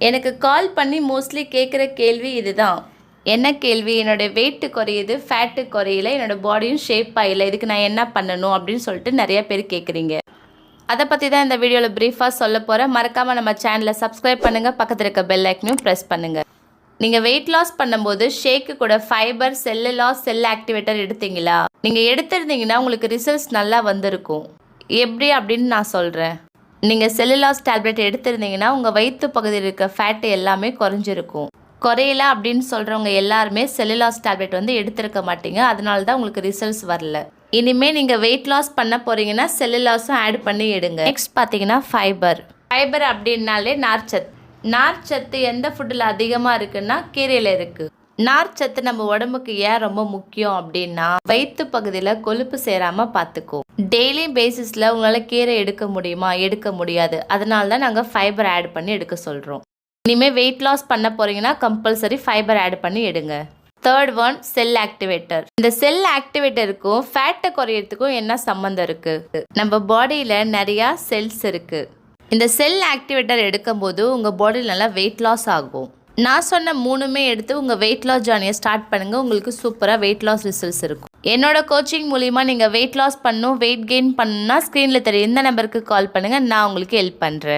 எனக்கு கால் பண்ணி மோஸ்ட்லி கேட்குற கேள்வி இதுதான். என்ன கேள்வி? என்னோடய வெயிட்டு குறையுது, ஃபேட்டு குறையல, என்னோடய பாடியும் ஷேப் ஆகல, இதுக்கு நான் என்ன பண்ணணும் அப்படின்னு சொல்லிட்டு நிறைய பேர் கேட்குறீங்க. அதை பற்றி தான் இந்த வீடியோவில் ப்ரீஃபாக சொல்ல போகிறேன். மறக்காமல் நம்ம சேனலை சப்ஸ்கிரைப் பண்ணுங்கள், பக்கத்தில் இருக்க பெல் ஐக்கனையும் ப்ரெஸ் பண்ணுங்கள். நீங்கள் வெயிட் லாஸ் பண்ணும்போது ஷேக்கு கூட ஃபைபர், செல்லுலாஸ், செல் ஆக்டிவேட்டர் எடுத்தீங்களா? நீங்கள் எடுத்திருந்தீங்கன்னா உங்களுக்கு ரிசல்ட்ஸ் நல்லா வந்திருக்கும். எப்படி அப்படின்னு நான் சொல்கிறேன். நீங்கள் செல்லுலாஸ் டேப்லெட் எடுத்திருந்தீங்கன்னா உங்கள் வயிற்று பகுதியில் இருக்க ஃபேட்டு எல்லாமே குறைஞ்சிருக்கும். குறையல அப்படின்னு சொல்கிறவங்க எல்லாருமே செல்லுலாஸ் டேப்லெட் எடுத்திருக்க மாட்டீங்க. அதனால தான் உங்களுக்கு ரிசல்ட்ஸ் வரல. இனிமேல் நீங்கள் வெயிட் லாஸ் பண்ண போகிறீங்கன்னா செல்லுலாஸும் ஆட் பண்ணி எடுங்க. நெக்ஸ்ட் பார்த்தீங்கன்னா ஃபைபர். ஃபைபர் அப்படின்னாலே நார்ச்சத்து. நார்ச்சத்து எந்த ஃபுட்டில் அதிகமாக இருக்குன்னா கீரையில் இருக்குது. நார்ச்சத்து நம்ம உடம்புக்கு ஏன் ரொம்ப முக்கியம் அப்படின்னா வயிற்று பகுதியில் கொழுப்பு சேராமல் பார்த்துக்கும். டெய்லி பேசிஸில் உங்களால் கீரை எடுக்க முடியுமா? எடுக்க முடியாது. அதனால தான் நாங்கள் ஃபைபர் ஆட் பண்ணி எடுக்க சொல்கிறோம். இனிமேல் வெயிட் லாஸ் பண்ண போகிறீங்கன்னா கம்பல்சரி ஃபைபர் ஆட் பண்ணி எடுங்க. Third one, cell activator. இந்த செல் ஆக்டிவேட்டருக்கும் ஃபேட்டை குறையிறதுக்கும் என்ன சம்மந்தம் இருக்குது? நம்ம பாடியில் நிறையா செல்ஸ் இருக்குது. இந்த செல் ஆக்டிவேட்டர் எடுக்கும்போது உங்கள் பாடியில் நல்லா வெயிட் லாஸ் ஆகும். நான் சொன்ன மூணுமே எடுத்து உங்கள் வெயிட் லாஸ் ஜர்னியை ஸ்டார்ட் பண்ணுங்கள். உங்களுக்கு சூப்பராக வெயிட் லாஸ் ரிசல்ட்ஸ் இருக்கும். என்னோட கோச்சிங் மூலிமா நீங்கள் வெயிட் லாஸ் பண்ணணும், வெயிட் கெயின் பண்ணணும்னா ஸ்க்ரீனில் தெரிய இந்த நம்பருக்கு கால் பண்ணுங்கள். நான் உங்களுக்கு ஹெல்ப் பண்ணுறேன்.